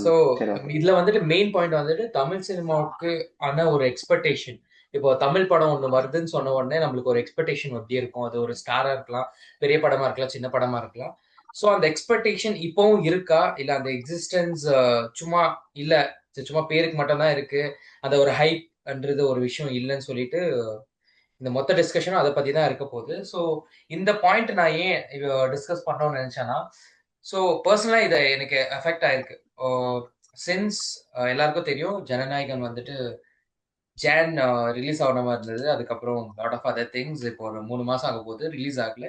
So சரி, okay. இதுல வந்துட்டு மெயின் பாயிண்ட் வந்துட்டு தமிழ் சினிமாவுக்கு ஆன ஒரு எக்ஸ்பெக்டேஷன். இப்போ தமிழ் படம் ஒண்ணு வருதுன்னு சொன்ன உடனே நம்மளுக்கு ஒரு எக்ஸ்பெக்டேஷன் எப்படி இருக்கும்? அது ஒரு ஸ்டாரா இருக்கலாம், பெரிய படமா இருக்கலாம், சின்ன படமா இருக்கலாம். ஸோ அந்த எக்ஸ்பெக்டேஷன் இப்பவும் இருக்கா? இல்ல அந்த எக்ஸிஸ்டன்ஸ் சும்மா இல்ல சும்மா பேருக்கு மட்டும் தான் இருக்கு. அந்த ஒரு ஹைப்ன்றது ஒரு விஷயம் இல்லைன்னு சொல்லிட்டு இந்த மொத்த டிஸ்கஷனும் அதை பத்தி தான் இருக்க போகுது. ஸோ இந்த பாயிண்ட் நான் ஏன் டிஸ்கஸ் பண்றோம்னு நினைச்சேன்னா, ஸோ பர்சனலா இதை எனக்கு எஃபெக்ட் ஆயிருக்கு. சின்ஸ் எல்லாருக்கும் தெரியும் ஜனநாயகன் வந்துட்டு ஜான் ரிலீஸ் ஆன மாதிரி இருந்தது. அதுக்கப்புறம் லாட் ஆஃப் அதர் திங்ஸ் இப்போ ஒரு 3 மாசம் ஆக போகுது ரிலீஸ் ஆகல.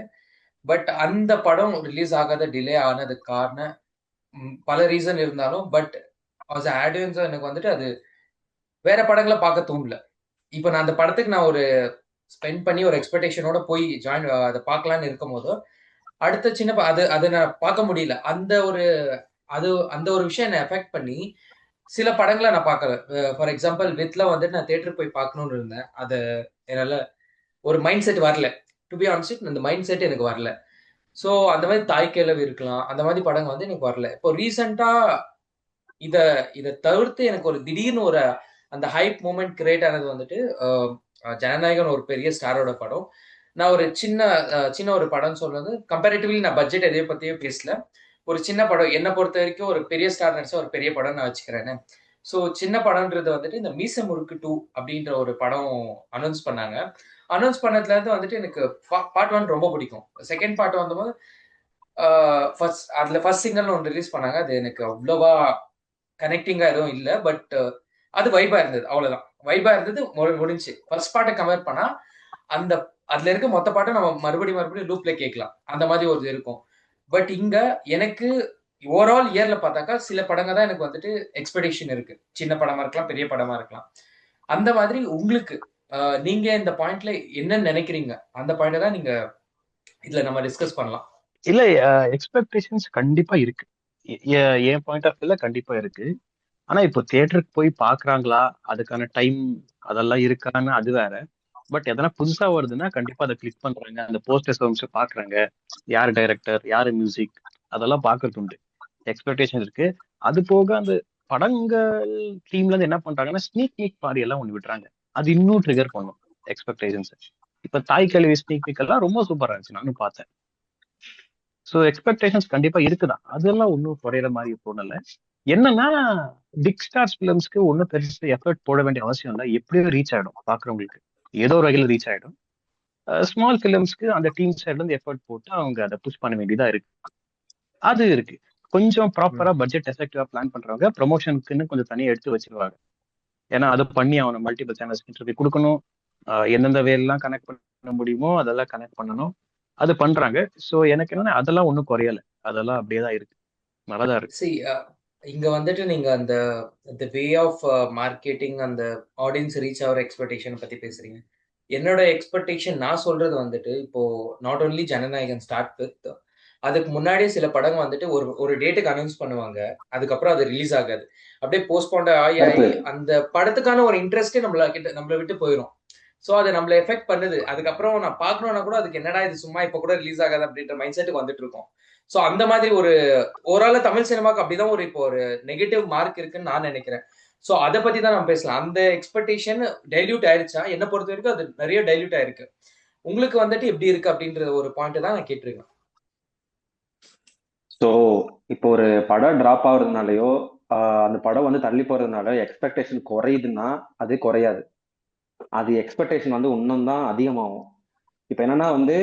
பட் அந்த படம் ரிலீஸ் ஆகாத டிலே ஆனதுக்கு காரணம் பல ரீசன் இருந்தாலும், பட் ஆஸ் ஆடியன்ஸா எனக்கு வந்துட்டு அது வேற படங்களை பார்க்க தோணல. இப்போ நான் அந்த படத்துக்கு நான் ஒரு ஸ்பெண்ட் பண்ணி ஒரு எக்ஸ்பெக்டேஷனோட போய் ஜாயின் அதை பார்க்கலான்னு இருக்கும் போது அடுத்த சின்ன அது அதை நான் பார்க்க முடியல. அது அந்த ஒரு விஷயம் என்ன எஃபெக்ட் பண்ணி சில படங்களை நான் பார்க்கல. ஃபார் எக்ஸாம்பிள் வித்ல வந்துட்டு நான் தியேட்டருக்கு போய் பார்க்கணும்னு இருந்தேன். அது என்னால ஒரு மைண்ட் செட் வரல. டு பி ஆன்ஸ்ட் அந்த மைண்ட் செட் எனக்கு வரல. ஸோ அந்த மாதிரி தாய் கிழவி இருக்கலாம், அந்த மாதிரி படங்கள் வந்து எனக்கு வரல. இப்போ ரீசெண்டா இத இத தவிர்த்து எனக்கு ஒரு திடீர்னு ஒரு அந்த ஹைப் மூமெண்ட் கிரியேட் ஆனது வந்துட்டு ஜனநாயகன் ஒரு பெரிய ஸ்டாரோட படம். நான் ஒரு சின்ன ஒரு படம் சொல்றது கம்பேரிட்டிவ்லி நான் பட்ஜெட் எதையும் பத்தியும் பேசல. ஒரு சின்ன படம் என்ன பொறுத்த வரைக்கும் ஒரு பெரிய ஸ்டார் நடிச்ச ஒரு பெரிய படம் நான் வச்சுக்கிறேன். ஸோ சின்ன படம்ன்றது வந்துட்டு இந்த மீச முறுக்கு 2 அப்படின்ற ஒரு படம் அனௌன்ஸ் பண்ணாங்க. அனௌன்ஸ் பண்ணதுல இருந்து வந்துட்டு எனக்கு பார்ட் 1 ரொம்ப பிடிக்கும். செகண்ட் பார்ட் வந்தபோது ஃபர்ஸ்ட் சிங்கர்னு ஒன்று ரிலீஸ் பண்ணாங்க. அது எனக்கு அவ்வளவா கனெக்டிங்கா எதுவும் இல்ல. பட் அது வைபா இருந்தது. அவ்வளவுதான். வைபா இருந்தது முடிஞ்சு. ஃபர்ஸ்ட் பார்ட்டை கம்பேர் பண்ணா அந்த அதுல இருக்க மொத்த பாட்டும் நம்ம மறுபடியும் லூப்ல கேட்கலாம். அந்த மாதிரி ஒரு இது இருக்கும். பட் இங்க எனக்கு ஓவரால் இயர்ல பார்த்தாக்கா சில படங்க தான் எனக்கு வந்துட்டு எக்ஸ்பெக்டேஷன் இருக்கு. சின்ன படமா இருக்கலாம், பெரிய படமா இருக்கலாம். அந்த மாதிரி உங்களுக்கு நீங்க இந்த பாயிண்ட்ல என்ன நினைக்கிறீங்க? அந்த பாயிண்ட தான் நீங்க இதுல நம்ம டிஸ்கஸ் பண்ணலாம். இல்ல, எக்ஸ்பெக்டேஷன்ஸ் கண்டிப்பா இருக்கு. என் பாயிண்ட் ஆஃப் வியூல கண்டிப்பா இருக்கு. ஆனா இப்போ தியேட்டருக்கு போய் பாக்குறாங்களா, அதுக்கான டைம் அதெல்லாம் இருக்கான்னு அது வேற. பட் எதனா புதுசா வருதுன்னா கண்டிப்பா அதை கிளிக் பண்றாங்க, அந்த போஸ்டர்ஸ் வந்து பாக்குறாங்க. யார் டைரக்டர், யாரு மியூசிக், அதெல்லாம் பாக்குறது உண்டு. எக்ஸ்பெக்டேஷன் இருக்கு. அது போக அந்த படங்கள் டீம்ல இருந்து என்ன பண்றாங்கன்னா ஸ்னீக் பீக் பாடி எல்லாம் ஒண்ணு விடுறாங்க. அது இன்னும் ட்ரிகர் பண்ணும் எக்ஸ்பெக்டேஷன்ஸ். இப்ப தாய் கல்வி ஸ்னீக் பீக் எல்லாம் ரொம்ப சூப்பரா இருந்துச்சு, நானும் பார்த்தேன். ஸோ எக்ஸ்பெக்டேஷன்ஸ் கண்டிப்பா இருக்குதான், அதெல்லாம் ஒன்றும் குறையிற மாதிரி தோணல. என்னன்னா, பிக் ஸ்டார்ஸ் பிலிம்ஸ்க்கு ஒன்றும் பெருசு எஃபர்ட் போட வேண்டிய அவசியம் இல்லை, எப்படியோ ரீச் ஆயிடும் பாக்குறவங்களுக்கு. ஏதோ ஒரு வகையில் ரீச் ஆயிடும். ஸ்மால் பிலிம்ஸ்க்கு அந்த டீம் சைட்ல இருந்து எஃபர்ட் போட்டு அவங்க அதை புஷ் பண்ண வேண்டியதா இருக்கு. அது இருக்கு. கொஞ்சம் ப்ராப்பரா பட்ஜெட் எஃபெக்டிவா பிளான் பண்றவங்க ப்ரொமோஷனுக்குன்னு கொஞ்சம் தனியா எடுத்து வச்சிருவாங்க. ஏன்னா அதை பண்ணி அவனை மல்டிபிள் சேனல்ஸ் இன்டர்வியூ கொடுக்கணும். எந்தெந்த வேலாம் கனெக்ட் பண்ண முடியுமோ அதெல்லாம் கனெக்ட் பண்ணணும். அது பண்றாங்க. ஸோ எனக்கு என்னன்னா அதெல்லாம் ஒன்றும் குறையல. அதெல்லாம் அப்படியே தான் இருக்கு. நல்லாதான் இருக்கு. சி இங்க வந்துட்டு நீங்க அந்த the வே ஆஃப் மார்க்கெட்டிங் அந்த ஆடியன்ஸ் ரீச் ஆகிற எக்ஸ்பெக்டேஷன் பத்தி பேசுறீங்க. என்னோட எக்ஸ்பெக்டேஷன் நான் சொல்றது வந்துட்டு இப்போ not only Jananayagan start with அதுக்கு முன்னாடியே சில படம் வந்துட்டு ஒரு ஒரு டேட்டுக்கு அனௌன்ஸ் பண்ணுவாங்க. அதுக்கப்புறம் அது ரிலீஸ் ஆகாது. அப்படியே போஸ்ட்போண்ட் ஆகி கரெக்ட். ஆகி அந்த படத்துக்கான ஒரு இன்ட்ரெஸ்டே நம்மளை விட்டு போயிடும். ஸோ அது நம்மள எஃபெக்ட் பண்ணுது. அதுக்கப்புறம் நான் பார்க்கணும்னா கூட அதுக்கு என்னடா இது சும்மா இப்போ கூட ரிலீஸ் ஆகாது அப்படின்ற மைண்ட் செட்டுக்கு வந்துட்டு இருக்கோம். ஸோ அந்த மாதிரி ஒரு ஓவரால தமிழ் சினிமாக்கு அப்படிதான் இப்போ ஒரு நெகட்டிவ் மார்க் இருக்குன்னு நான் நினைக்கிறேன். ஸோ அதை பத்தி தான் நம்ம பேசலாம். அந்த எக்ஸ்பெக்டேஷன் டைல்யூட் ஆயிருச்சா? என்ன பொறுத்த வரைக்கும் அது நிறைய டைல்யூட் ஆயிருக்கு. உங்களுக்கு வந்துட்டு எப்படி இருக்கு அப்படின்ற ஒரு பாயிண்ட் தான் நான் கேட்டிருக்கேன். ஸோ இப்போ ஒரு படம் டிராப் ஆகுறதுனாலயோ, அந்த படம் வந்து தள்ளி போறதுனால எக்ஸ்பெக்டேஷன் குறையுதுன்னா அது குறையாது. அது எக்ஸ்பெக்டேஷன் வந்து இன்னும் தான் அதிகமாகும். இப்போ என்னன்னா வந்து,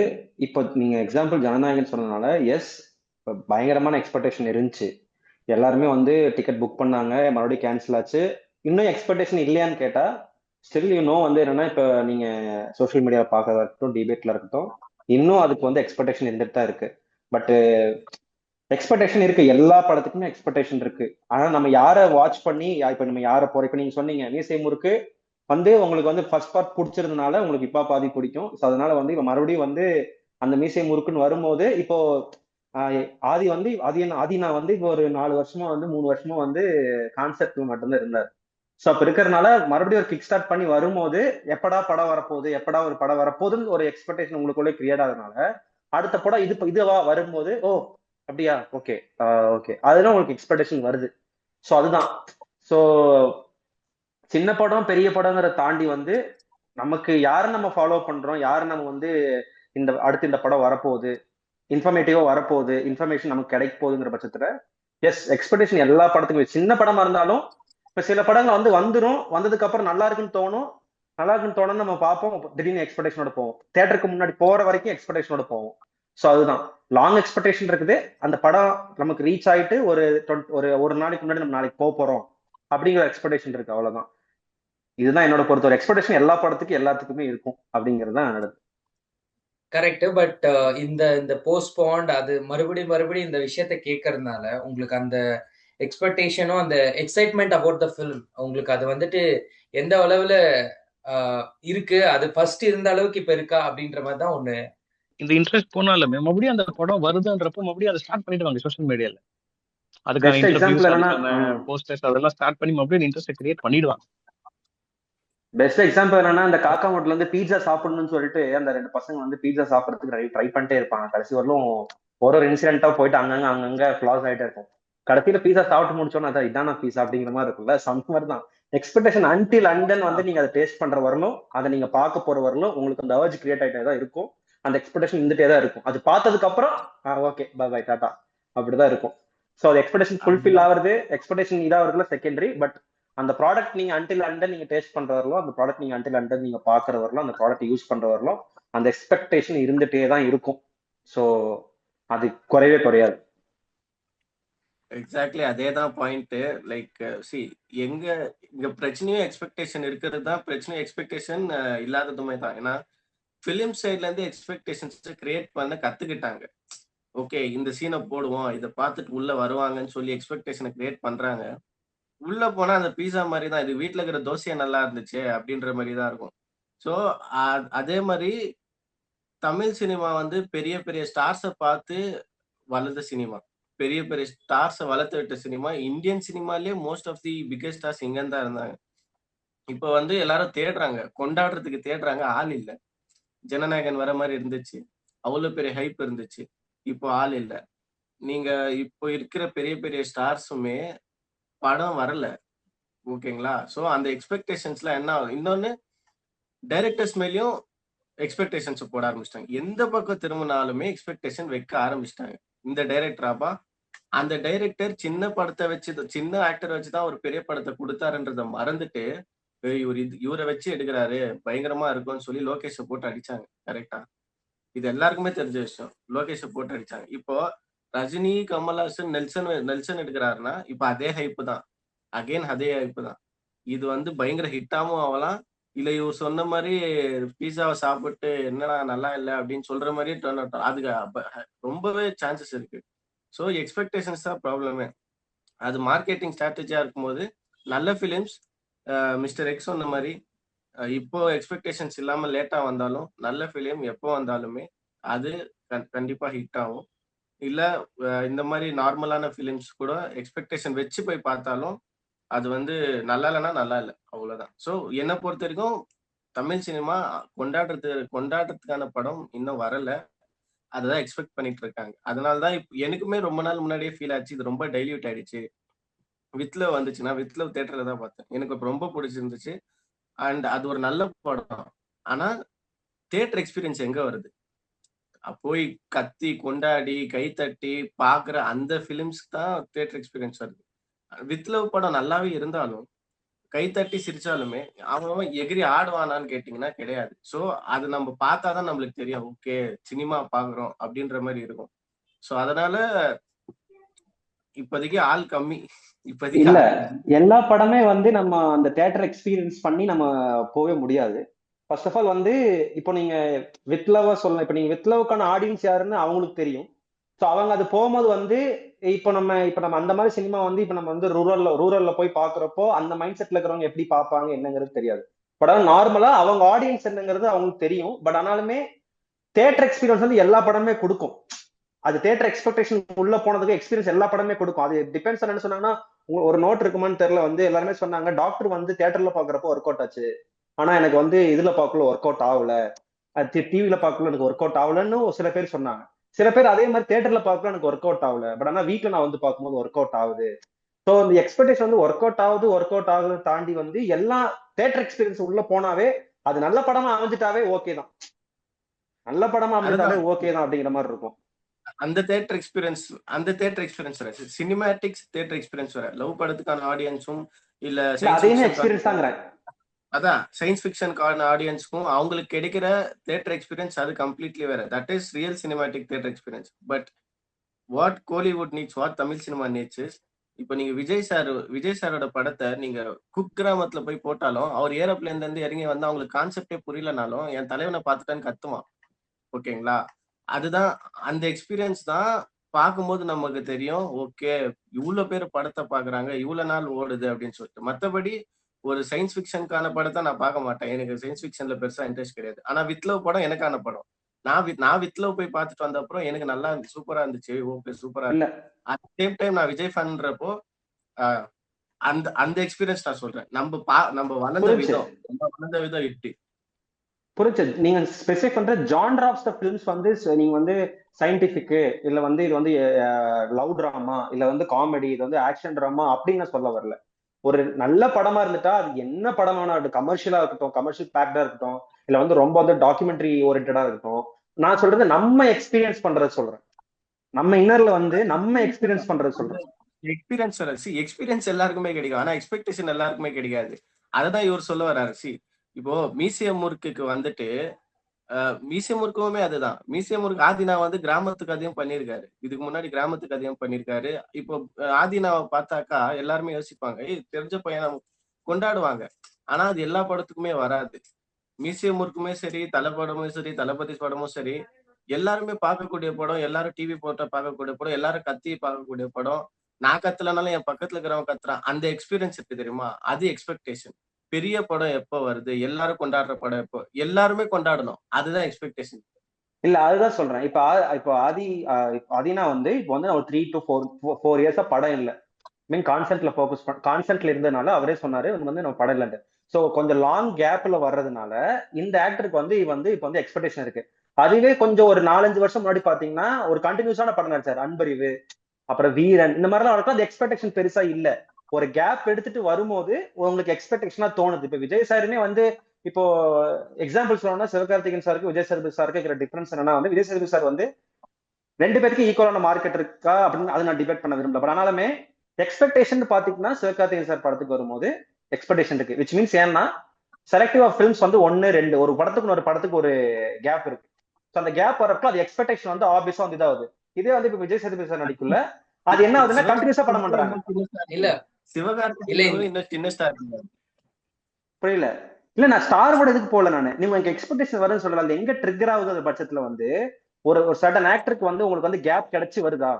இப்போ நீங்க எக்ஸாம்பிள் ஜனநாயகன் சொன்னதுனால எஸ், பயங்கரமான எக்ஸ்பெக்டேஷன் இருந்துச்சு. எல்லாருமே வந்து டிக்கெட் புக் பண்ணாங்க, மறுபடியும் கேன்சல் ஆச்சு. இன்னும் எக்ஸ்பெக்டேஷன் இல்லையான்னு கேட்டா ஸ்டில் வந்து என்னன்னா, இப்போ நீங்க சோஷியல் மீடியா பார்க்கறதா இருக்கட்டும், டிபேட்ல இருக்கட்டும், இன்னும் அதுக்கு வந்து எக்ஸ்பெக்டேஷன் இருந்துட்டு தான் இருக்கு. பட் எக்ஸ்பெக்டேஷன் இருக்கு, எல்லா படத்துக்குமே எக்ஸ்பெக்டேஷன் இருக்கு. ஆனா நம்ம யாரை வாட்ச் பண்ணி இப்ப நம்ம யாரை போறோம். இப்ப நீங்க சொன்னீங்க மீசை முறுக்கு வந்து உங்களுக்கு வந்து ஃபர்ஸ்ட் பார்ட் பிடிச்சிருந்தனால உங்களுக்கு இப்ப பாதி பிடிக்கும். ஸோ அதனால வந்து இப்ப மறுபடியும் வந்து அந்த மீசை முறுக்குன்னு வரும்போது இப்போ ஆதி வந்து ஆதி நான் வந்து இப்போ ஒரு 4 வருஷமா வந்து 3 வருஷமா வந்து கான்செப்ட்ல மட்டும்தான் இருந்தார். ஸோ அப்ப இருக்கிறதுனால மறுபடியும் ஒரு கிக் ஸ்டார்ட் பண்ணி வரும்போது எப்படா படம் வரப்போகுது, எப்படா ஒரு படம் வரப்போகுதுன்னு ஒரு எக்ஸ்பெக்டேஷன் உங்களுக்குள்ளே கிரியேட் ஆகுறதுனால அடுத்த படம் இதுவா வரும்போது, ஓ அப்படியா, ஓகே, ஓகே, அதுதான் உங்களுக்கு எக்ஸ்பெக்டேஷன் வருது. ஸோ அதுதான். ஸோ சின்ன படம் பெரிய படங்கிறத தாண்டி வந்து நமக்கு யாரை நம்ம ஃபாலோ பண்றோம், யாரை நம்ம வந்து இந்த அடுத்து இந்த படம் வரப்போகுது, இன்ஃபர்மேட்டிவா வரப்போகுது, இன்ஃபர்மேஷன் நமக்கு கிடைக்க போகுதுங்கிற பட்சத்துல எஸ் எக்ஸ்பெக்டேஷன் எல்லா படத்துக்கும். சின்ன படமா இருந்தாலும் இப்ப சில படங்கள் வந்து வந்ததுக்கு அப்புறம் நல்லா இருக்குன்னு தோணும், நல்லா இருக்குன்னு தோணுன்னு நம்ம பார்ப்போம், திடீர்னு எக்ஸ்பெக்டேஷனோட போவோம். தியேட்டருக்கு முன்னாடி போற வரைக்கும் எக்ஸ்பெக்டேஷனோட போவோம். ஸோ அதுதான் லாங் எக்ஸ்பெக்டேஷன் இருக்குது. அந்த படம் நமக்கு ரீச் ஆயிட்டு ஒரு நாளைக்கு முன்னாடி நம்ம நாளைக்கு போக போறோம் அப்படிங்கிற எக்ஸ்பெக்டேஷன் இருக்கு, அவ்வளவுதான். இதுதான் என்னோட பொறுத்த ஒரு எக்ஸ்பெக்டேஷன் எல்லா படத்துக்கும் எல்லாத்துக்குமே இருக்கும் அப்படிங்கிறது தான் என்னோட. கரெக்ட். பட் இந்த இந்த போஸ்ட்போண்ட் அது மறுபடியும் இந்த விஷயத்த கேட்கறதுனால உங்களுக்கு அந்த எக்ஸ்பெக்டேஷனும் அந்த எக்ஸைட்மெண்ட் அபவுட் த ஃபிலிம் உங்களுக்கு அது வந்துட்டு எந்த அளவுல இருக்கு, அது ஃபர்ஸ்ட் இருந்த அளவுக்கு இப்ப இருக்கா அப்படின்ற மாதிரி தான் ஒண்ணு. இந்த இன்ட்ரெஸ்ட் போனாலுமே மறுபடியும் அந்த படம் வருதுன்றப்ப மறுபடியும் அதை ஸ்டார்ட் பண்ணிடுவாங்க சோஷியல் மீடியால. அதுக்கான பெஸ்ட் இன்டர்வியூஸ், எக்ஸாம்பிள் என்னன்னா அதுக்கான போஸ்டர்ஸ் அதெல்லாம் ஸ்டார்ட் பண்ணி மறுபடியும் இன்ட்ரெஸ்ட் கிரியேட் பண்ணிடுவாங்க. பெஸ்ட் எக்ஸாம்பிள் என்னன்னா, இந்த காக்கா மோட்ல இருந்து பீட்சா சாப்பிடணும்னு சொல்லிட்டு அந்த 2 பசங்க வந்து பீட்சா சாப்பிடறதுக்கு ட்ரை பண்ணிட்டே இருப்பாங்க. கடைசி வரலும் ஒரு இன்சிடென்ட்டா போயிட்டு அங்கங்க ஃபிளாஸ் ஆயிட்டே இருக்கும். கடைசியில பீஸா சாப்பிட்டு முடிச்சோன்னா அதான் இதான பீஸா அப்படிங்கிற மாதிரி இருக்குல்ல. சம் மாதிரி தான் எக்ஸ்பெக்டேஷன் அன்டில் அண்டன் வந்து நீங்க அதை டேஸ்ட் பண்ற வரலும், அதை நீங்க பார்க்க போற வரலும் உங்களுக்கு அந்த அர்ஜ் கிரியேட் ஆயிட்டே தான் இருக்கும். அந்த எக்ஸ்பெக்டேஷன் இருந்துட்டே தான் இருக்கும். அது பார்த்ததுக்கு அப்புறம் ஓகே பை டாடா அப்படிதான் இருக்கும். ஸோ அது எக்ஸ்பெக்டேஷன் ஃபுல்ஃபில் ஆகுறது, எக்ஸ்பெக்டேஷன் இதாகிறதுல செகண்டரி. பட் அந்த ப்ராடக்ட் நீங்க அன்டில் அண்டன் நீங்க டேஸ்ட் பண்ற வரலும், அந்த ப்ராடக்ட் நீங்க அன்டில் அண்டன் நீங்க பாக்குற வரலும், அந்த ப்ராடக்ட் யூஸ் பண்ற வரலும் அந்த எக்ஸ்பெக்டேஷன் இருந்துட்டே தான் இருக்கும். ஸோ அது குறையவே குறையாது. எக்ஸாக்ட்லி அதே தான் பாயிண்ட். லைக் சி எங்க இங்க பிரச்சனையும் எக்ஸ்பெக்டேஷன் இருக்கிறது தான் பிரச்சனையும், எக்ஸ்பெக்டேஷன் இல்லாததுமே தான். ஏன்னா ஃபிலிம் சைட்ல இருந்து எக்ஸ்பெக்டேஷன்ஸ் கிரியேட் பண்ண கத்துக்கிட்டாங்க. ஓகே இந்த சீனை போடுவோம், இதை பார்த்துட்டு உள்ள வருவாங்கன்னு சொல்லி எக்ஸ்பெக்டேஷனை கிரியேட் பண்றாங்க. உள்ள போனா அந்த பீஸா மாதிரி தான், இது வீட்டுல இருக்கிற தோசையா நல்லா இருந்துச்சு அப்படின்ற மாதிரி தான் இருக்கும். ஸோ அதே மாதிரி தமிழ் சினிமா வந்து பெரிய பெரிய ஸ்டார்ஸை பார்த்து வளர்ந்த சினிமா, பெரிய பெரிய ஸ்டார்ஸை வளர்த்து விட்ட சினிமா. இந்தியன் சினிமாலேயே most of the biggest stars இங்க தான் இருந்தாங்க. இப்போ வந்து எல்லாரும் தேடுறாங்க, கொண்டாடுறதுக்கு தேடுறாங்க, ஆள் இல்லை. ஜனநாயகன் வர மாதிரி இருந்துச்சு, அவ்வளவு பெரிய ஹைப் இருந்துச்சு, இப்போ ஆள் இல்லை. நீங்க இப்போ இருக்கிற பெரிய பெரிய ஸ்டார்ஸுமே படம் வரல, ஓகேங்களா? ஸோ அந்த எக்ஸ்பெக்டேஷன்ஸ்லாம் என்ன ஆகும்? இன்னொன்னு டைரக்டர்ஸ் மேலேயும் எக்ஸ்பெக்டேஷன்ஸ் போட ஆரம்பிச்சிட்டாங்க. எந்த பக்கம் திரும்பினாலுமே எக்ஸ்பெக்டேஷன் வைக்க ஆரம்பிச்சிட்டாங்க. இந்த டைரக்டராப்பா, அந்த டைரக்டர் சின்ன படத்தை வச்சு, சின்ன ஆக்டர் வச்சுதான் ஒரு பெரிய படத்தை கொடுத்தாருன்றத மறந்துட்டு இவரை வச்சு எடுக்கிறாரு பயங்கரமா இருக்கும்னு சொல்லி லோகேஷை போட்டு அடிச்சாங்க. கரெக்டா? இது எல்லாருக்குமே தெரிஞ்ச விஷயம். லோகேஷை போட்டு அடிச்சாங்க. இப்போ ரஜினி, கமல்ஹாசன், நெல்சன் எடுக்கிறாருன்னா இப்ப அதே ஹைப்பு தான், அகைன் அதே ஹைப்பு தான். இது வந்து பயங்கர ஹிட்டாவும் ஆகலாம், இல்ல இவர் சொன்ன மாதிரி பீஸாவை சாப்பிட்டு என்னடா நல்லா இல்லை அப்படின்னு சொல்ற மாதிரி டர்ன் அவுட் அதுக்கு ரொம்பவே சான்சஸ் இருக்கு. ஸோ எக்ஸ்பெக்டேஷன்ஸ் தான் ப்ராப்ளமே. அது மார்க்கெட்டிங் ஸ்ட்ராட்டஜியா இருக்கும்போது நல்ல ஃபிலிம்ஸ் மிஸ்டர் எக்ஸ் சொன்ன மாதிரி இப்போ எக்ஸ்பெக்டேஷன்ஸ் இல்லாம லேட்டா வந்தாலும் நல்ல ஃபிலிம் எப்போ வந்தாலுமே அது கண்டிப்பா ஹிட் ஆகும். இல்ல இந்த மாதிரி நார்மலான ஃபிலிம்ஸ் கூட எக்ஸ்பெக்டேஷன் வச்சு போய் பார்த்தாலும் அது வந்து நல்லா இல்லைன்னா நல்லா இல்லை, அவ்வளவுதான். ஸோ என்னை பொறுத்த வரைக்கும் தமிழ் சினிமா கொண்டாடுறதுக்கான படம் இன்னும் வரல, அதுதான் எக்ஸ்பெக்ட் பண்ணிட்டு இருக்காங்க. அதனாலதான் எனக்குமே ரொம்ப நாள் முன்னாடியே ஃபீல் ஆச்சு, இது ரொம்ப டைல்யூட் ஆயிடுச்சு. வித்லவ் வந்துச்சுன்னா வித்லவ் தியேட்டர்ல தான் பார்த்தேன், எனக்கு ரொம்ப பிடிச்சிருந்துச்சு. அண்ட் அது ஒரு நல்ல படம். ஆனா தியேட்டர் எக்ஸ்பீரியன்ஸ் எங்க வருது? போய் கத்தி கொண்டாடி கைத்தட்டி பாக்குற அந்த பிலிம்ஸ்க்கு தான் தியேட்டர் எக்ஸ்பீரியன்ஸ் வருது. வித்லவ் படம் நல்லாவே இருந்தாலும் கைத்தட்டி சிரிச்சாலுமே அவன் எகிரி ஆடுவானான்னு கேட்டீங்கன்னா கிடையாது. ஸோ அது நம்ம பார்த்தாதான் நம்மளுக்கு தெரியும், ஓகே சினிமா பாக்குறோம் அப்படின்ற மாதிரி இருக்கும். ஸோ அதனால இப்போதைக்கு ஆள் கம்மி. இப்போதைக்கு இல்ல எல்லா படமே வந்து நம்ம அந்த தியேட்டர் எக்ஸ்பீரியன்ஸ் பண்ணி நம்ம போகவே முடியாது. ஃபர்ஸ்ட் ஆஃப் ஆல் வந்து இப்போ நீங்க வித்லவ சொல்லலாம், இப்போ நீங்க வித்லவுக்கான ஆடியன்ஸ் யாருன்னு அவங்களுக்கு தெரியும். ஸோ அவங்க அது போகும்போது வந்து இப்போ நம்ம அந்த மாதிரி சினிமா வந்து இப்போ நம்ம வந்து ரூரல்ல போய் பாக்குறப்போ அந்த மைண்ட் செட்ல இருக்கிறவங்க எப்படி பார்ப்பாங்க என்னங்கிறது தெரியாது. பட் ஆனால் நார்மலா அவங்க ஆடியன்ஸ் என்னங்கிறது அவங்களுக்கு தெரியும். பட் ஆனாலுமே தியேட்டர் எக்ஸ்பீரியன்ஸ் வந்து எல்லா படமே கொடுக்கும். அது தியேட்டர் எக்ஸ்பெக்டேஷன் உள்ள போனதுக்கு எக்ஸ்பீரியன்ஸ் எல்லா படமே கொடுக்கும். அது டிபெண்ட்ஸ் என்ன சொன்னாங்கன்னா, ஒரு நோட் இருக்குமான்னு தெரியல, வந்து எல்லாருமே சொன்னாங்க டாக்டர் வந்து தியேட்டர்ல பாக்குறப்போ ஒர்க் அவுட் ஆச்சு, ஆனா எனக்கு வந்து இதுல பார்க்கல ஒர்க் அவுட் ஆகல, டிவில பார்க்கல எனக்கு ஒர்க் அவுட் ஆகலன்னு சில பேர் சொன்னாங்க. சில பேர் அதே மாதிரி தியேட்டர்ல பார்க்கல எனக்கு ஒர்க் அவுட் ஆகல, பட் ஆனா வீட்டுல நான் வந்து பார்க்கும்போது ஒர்க் அவுட் ஆகுது ஸோ இந்த எக்ஸ்பெக்டேஷன் வந்து ஒர்க் அவுட் ஆகுது தாண்டி வந்து எல்லா தேட்டர் எக்ஸ்பீரியன்ஸ் உள்ள போனாவே அது நல்ல படமா அமைஞ்சிட்டாவே ஓகே தான், நல்ல படமா அமைஞ்சிட்டாலே அதுதான் ஓகே தான் அப்படிங்கிற மாதிரி இருக்கும். அந்த தேட்டர் எக்ஸ்பீரியன்ஸ் வர சினிமேட்டிக்ஸ் தேட்டர் எக்ஸ்பீரியன்ஸ் வர லவ் படத்துக்கான ஆடியன்ஸும் இல்ல இல்ல சயின்ஸ் அதையுமே ஃபிக்ஷன் எக்ஸ்பீரியன்ஸ் தாங்கிறேன். அதான் சயின்ஸ் ஃபிக்ஷனுக்கான ஆடியன்ஸ்க்கும் அவங்களுக்கு கிடைக்கிற தேட்டர் எக்ஸ்பீரியன்ஸ் அது கம்ப்ளீட்லி வேற. That is real cinematic theatre experience. But what Kollywood needs, what Tamil cinema needs is, இப்போ நீங்க விஜய் சாரோட படத்தை நீங்க குக்கிராமத்துல போய் போட்டாலும் அவர் ஏரோப்ளேன்ல இருந்து இறங்கி வந்து அவங்களுக்கு கான்செப்டே புரியலனாலும் என் தலைவனை பார்த்துட்டான்னு கத்துவான். ஓகேங்களா? அதுதான் அந்த எக்ஸ்பீரியன்ஸ் தான் பார்க்கும்போது நமக்கு தெரியும். ஓகே, இவ்வளவு பேர் படத்தை பாக்குறாங்க, இவ்வளவு நாள் ஓடுது அப்படின்னு சொல்லிட்டு. மத்தபடி ஒரு சயின்ஸ் ஃபிக்ஷனுக்கான படத்தை நான் பார்க்க மாட்டேன். எனக்கு சயின்ஸ் ஃபிக்ஷன்ல பெருசா இன்ட்ரெஸ்ட் கிடையாது. ஆனா வித்லவ் படம் எனக்கான படம். நான் வித்லவ் போய் பார்த்துட்டு வந்த அப்புறம் எனக்கு நல்லா இருந்துச்சு, சூப்பரா இருந்துச்சு. ஓகே, சூப்பரா இல்ல இருக்கு. அட் சேம் டைம் நான் விஜய் ஃபேன்றப்போ அந்த அந்த எக்ஸ்பீரியன்ஸ் நான் சொல்றேன். நம்ம வளர்ந்த விதம் இப்படி புரிஞ்சு. நீங்க ஸ்பெசிஃபிக் பண்ற ஜான்ரா ஆஃப் த ஃபிலிம்ஸ் வந்து நீங்க வந்து சயின்டிபிக், இல்ல வந்து இது வந்து லவ் டிராமா, இல்ல வந்து காமெடி, இது வந்து ஆக்ஷன் டிராமா அப்படின்னு சொல்ல வரல. ஒரு நல்ல படமா இருந்துட்டா அது என்ன படமான கமர்ஷியலா இருக்கட்டும், கமர்ஷியல் பேக்டா இருக்கட்டும், இல்ல வந்து ரொம்ப வந்து டாக்குமெண்ட்ரி ஓரியன்டா இருக்கட்டும், நான் சொல்றது நம்ம எக்ஸ்பீரியன்ஸ் பண்றது சொல்றேன். நம்ம இன்னர்ல வந்து நம்ம எக்ஸ்பீரியன்ஸ் பண்றது சொல்றேன். எக்ஸ்பீரியன்ஸ் எல்லாருக்குமே கிடைக்கும். ஆனா எக்ஸ்பெக்டேஷன் எல்லாருக்குமே கிடைக்காது. அததான் இவர் சொல்ல வர்றாரு. இப்போ மியூசியம் முறுக்குக்கு வந்துட்டு மியூசியம் முறுக்குமே அதுதான். மியூசியம் முறுக்கு ஆதினா வந்து கிராமத்து கதையும் பண்ணியிருக்காரு. இதுக்கு முன்னாடி கிராமத்து கதையும் பண்ணியிருக்காரு. இப்போ ஆதினாவை பார்த்தாக்கா எல்லாருமே யோசிப்பாங்க, தெரிஞ்ச பையனை கொண்டாடுவாங்க. ஆனா அது எல்லா படத்துக்குமே வராது. மியூசியம் முறுக்குமே சரி, தலை படமும் சரி, தளபதி படமும் சரி, எல்லாருமே பார்க்கக்கூடிய படம், எல்லாரும் டிவி போட்ட பார்க்கக்கூடிய படம், எல்லாரும் கத்தி பார்க்கக்கூடிய படம். நான் கத்தலனாலும் என் பக்கத்துல இருக்கிறவன் கத்துறான். அந்த எக்ஸ்பீரியன்ஸ் இருக்கு தெரியுமா? அது எக்ஸ்பெக்டேஷன். பெரிய படம் எப்ப வருது, எல்லாரும் கொண்டாடுற படம் எப்போ, எல்லாருமே கொண்டாடணும், அதுதான் எக்ஸ்பெக்டேஷன். இல்ல அதுதான் சொல்றேன். இப்போ ஆதினா வந்து இப்போ வந்து ஒரு 3 to 4 இயர்ஸா படம் இல்லை. மீன் கான்சென்ட்ல இருந்ததுனால அவரே சொன்னாரு வந்து நம்ம படம் இல்லைன்னு. ஸோ கொஞ்சம் லாங் கேப்ல வர்றதுனால இந்த ஆக்டருக்கு வந்து இப்போ வந்து எக்ஸ்பெக்டேஷன் இருக்கு. அதுவே கொஞ்சம் ஒரு 4-5 வருஷம் முன்னாடி பாத்தீங்கன்னா ஒரு கண்டினியூஸான படம் நடிச்சாரு. அன்பறிவு, அப்புறம் வீரன், இந்த மாதிரிலாம் இருக்கும். அது எக்ஸ்பெக்டேஷன் பெருசா இல்ல. ஒரு கேப் எடுத்துட்டு வரும்போது உங்களுக்கு எக்ஸ்பெக்டேஷனா தோணுது. இப்ப விஜய் சாருமே வந்து இப்போ எக்ஸாம்பிள் சொல்லணும்னா சிவகார்த்திகேயன் சாருக்கு விஜய் சேதுபதி சாருக்கு இருக்கிற டிஃபரன்ஸ் என்னன்னா வந்து விஜய் சேதுபதி சார் வந்து 2 பேருக்கு ஈக்குவலான மார்க்கெட் இருக்கா அப்படின்னு அது நான் டிபேட் பண்ண விரும்பல. பட் ஆனாலுமே எக்ஸ்பெக்டேஷன் பாத்தீங்கன்னா சிவகார்த்திகேயன் சார் படத்துக்கு வரும்போது எக்ஸ்பெக்டேஷன் இருக்கு. விச் மீன்ஸ் ஏன்னா செலக்டிவ் ஆஃப் ஃபிலிம்ஸ் வந்து 1, 2 ஒரு படத்துக்கு ஒரு படத்துக்கு ஒரு கேப் இருக்கு. ஸோ அந்த கேப் வரப்போ அது எக்ஸ்பெக்டேஷன் வந்து ஆப்வியஸா வந்து இதாகுது. இதே வந்து இப்ப விஜய் சேதுபதி சார் நடிக்குள்ள அது என்ன ஆகுதுன்னா கண்டினியூஸா படம் பண்றாங்க. இல்ல சிவகார்த்திகேயன் இன்னும் சின்ன ஸ்டார் புரியல. இல்ல நான் ஸ்டார் கூட எதுக்கு போகல நானு. நீங்க உங்களுக்கு எக்ஸ்பெக்டேஷன் வரும்னு சொல்லல. அந்த எங்க ட்ரிகர் ஆகுது அந்த பட்சத்துல வந்து ஒரு சர்டன் ஆக்டருக்கு வந்து உங்களுக்கு வந்து கேப் கிடைச்சு வருதா?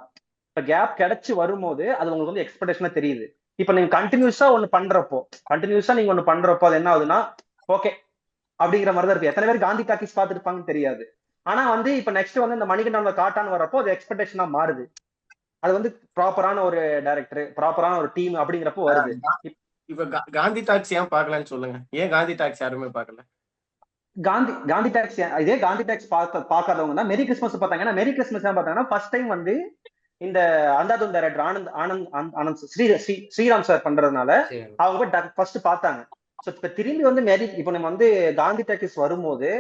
இப்ப கேப் கிடைச்சு வரும்போது அது உங்களுக்கு வந்து எக்ஸ்பெக்டேஷனா தெரியுது. இப்ப நீங்க கண்டினியூஸா நீங்க ஒண்ணு பண்றப்போ அது என்ன ஆகுதுன்னா ஓகே அப்படிங்கிற மாதிரி தான் இருக்கு. எத்தனை பேர் காந்தி டாக்கிஸ் பார்த்துருப்பாங்கன்னு தெரியாது. ஆனா வந்து இப்ப நெக்ஸ்ட் வந்து இந்த மணிகண்டனோட காட்டான்னு வரப்போ அது எக்ஸ்பெக்டேஷனா மாறுது. அது வந்து ப்ராப்பரான ஒரு டைரக்டர், ப்ராப்பரான ஒரு டீம் அப்படிங்கிறப்போ வருது. இப்ப காந்தி டாக்ஸ் ஏன் பாக்கலன்னு சொல்லுங்க. ஏன் காந்தி டாக்ஸ் யாருமே பாக்கல? காந்தி டாக்ஸ் இதே காந்தி டாக்ஸ் பார்க்காதவங்க தான் மெரி கிறிஸ்மஸ் பார்த்தாங்க. ஏன்னா மெரி கிறிஸ்மஸ் பார்த்தாங்கன்னா ஃபர்ஸ்ட் டைம் வந்து இந்த அந்தாதுன் டைரக்டர் ஆனந்த் ஸ்ரீராம் சார் பண்றதுனால அவங்க போய் ஃபர்ஸ்ட் பார்த்தாங்க. ஸோ இப்ப திரும்பி வந்து இப்போ நம்ம வந்து காந்தி டாக்ஸ் வரும்போது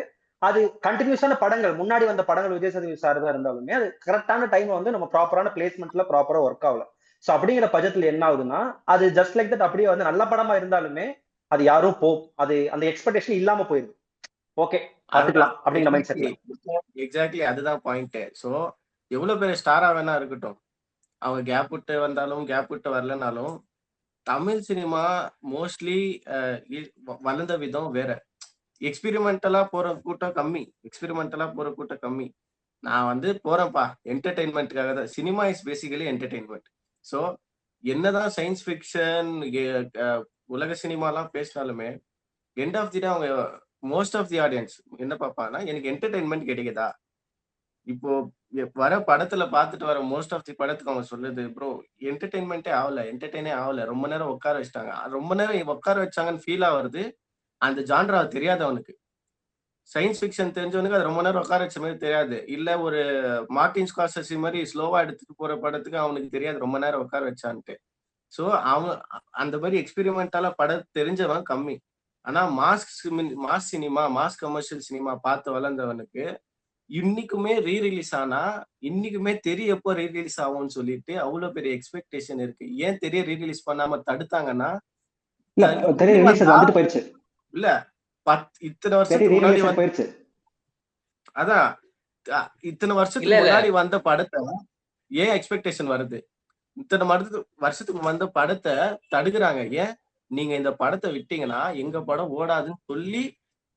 அது கண்டினியூஸான படங்கள், முன்னாடி வந்த படங்கள் விஜய் சேதுபதி சார் தான் இருந்தாலுமே அது கரெக்டான டைம் வந்து நம்ம ப்ராப்பரான பிளேஸ்மெண்ட்ல ப்ராப்பரா ஒர்க் ஆகல. ஸோ அப்படிங்கிற பட்சத்துல என்ன ஆகுதுன்னா அது ஜஸ்ட் லைக் தட் அப்படியே வந்து நல்ல படமா இருந்தாலுமே அது யாரும் அது அந்த எக்ஸ்பெக்டேஷன் இல்லாம போயிருது. ஓகே பாத்துக்கலாம் அப்படிங்கிற மைண்ட் செட்ல. எக்ஸாக்ட்லி அதுதான் பாயிண்ட். ஸோ எவ்வளவு பெரிய ஸ்டாரா வேணா இருக்கட்டும், அவங்க கேப் விட்டு வந்தாலும் கேப் விட்டு வரலனாலும் தமிழ் சினிமா மோஸ்ட்லி வளர்ந்த விதம் வேற. எக்ஸ்பெரிமெண்டலா போற கூட்டம் கம்மி. நான் வந்து போறேன்ப்பா என்டர்டெயின்மெண்ட்டுக்காக தான். Cinema is basically entertainment. So என்னதான் சயின்ஸ் ஃபிக்ஷன் உலக சினிமாலாம் பேசினாலுமே எண்ட் ஆஃப் தி டே அவங்க மோஸ்ட் ஆஃப் தி ஆடியன்ஸ் என்ன பார்ப்பாங்கன்னா எனக்கு என்டர்டெயின்மெண்ட் கிடைக்குதா. இப்போ வர படத்துல பார்த்துட்டு வர மோஸ்ட் ஆஃப் தி படத்துக்கு அவங்க சொல்லுது, ப்ரோ என்டர்டெயின்மெண்டே ஆகல, ரொம்ப நேரம் உட்கார வச்சிட்டாங்க. ரொம்ப நேரம் உட்கார வச்சாங்கன்னு ஃபீல் ஆகுறது அந்த ஜான்ரா தெரியாதவனுக்கு. சயின்ஸ் ஃபிக்ஷன் தெரிஞ்சவனுக்கு அது ரொம்ப நேரம் உட்கார வச்ச மாதிரி தெரியாது. இல்ல ஒரு மார்டின் ஸ்கார்செஸி மாதிரி ஸ்லோவா எடுத்துட்டு போற படத்துக்கு அவனுக்கு தெரியாது ரொம்ப நேரம் உட்கார வச்சான்ட்டு. ஸோ அவன் அந்த மாதிரி எக்ஸ்பெரிமெண்டால படம் தெரிஞ்சவன் கம்மி. ஆனா mass cinema, mass commercial cinema பார்த்து வளர்ந்தவனுக்கு இன்னைக்குமே ரீரிலீஸ் ஆனா இன்னைக்குமே தெரிய எப்போ ரீரிலீஸ் ஆகும்னு சொல்லிட்டு அவ்வளவு பெரிய எக்ஸ்பெக்டேஷன் இருக்கு. ஏன் தெரிய ரீரிலீஸ் பண்ணாம தடுத்தாங்கன்னா, இல்ல தெரிய கொண்டு ரிலீஸ் வந்தா வந்துட்டு போயிருச்சு, இல்ல இத்தனை தெரிய வருஷத்துக்கு முன்னாடி ரீரிலீஸ் போயிருச்சு. அதான் இத்தனை இல்ல வருஷத்துக்கு இல்ல முன்னாடி வந்த படத்தை ஏன் எக்ஸ்பெக்டேஷன் வருது? இத்தனை வருஷத்துக்கு வந்த படத்தை தடுக்கிறாங்க. ஏன்? நீங்க இந்த படத்தை விட்டீங்கன்னா எங்க படம் ஓடாதுன்னு சொல்லி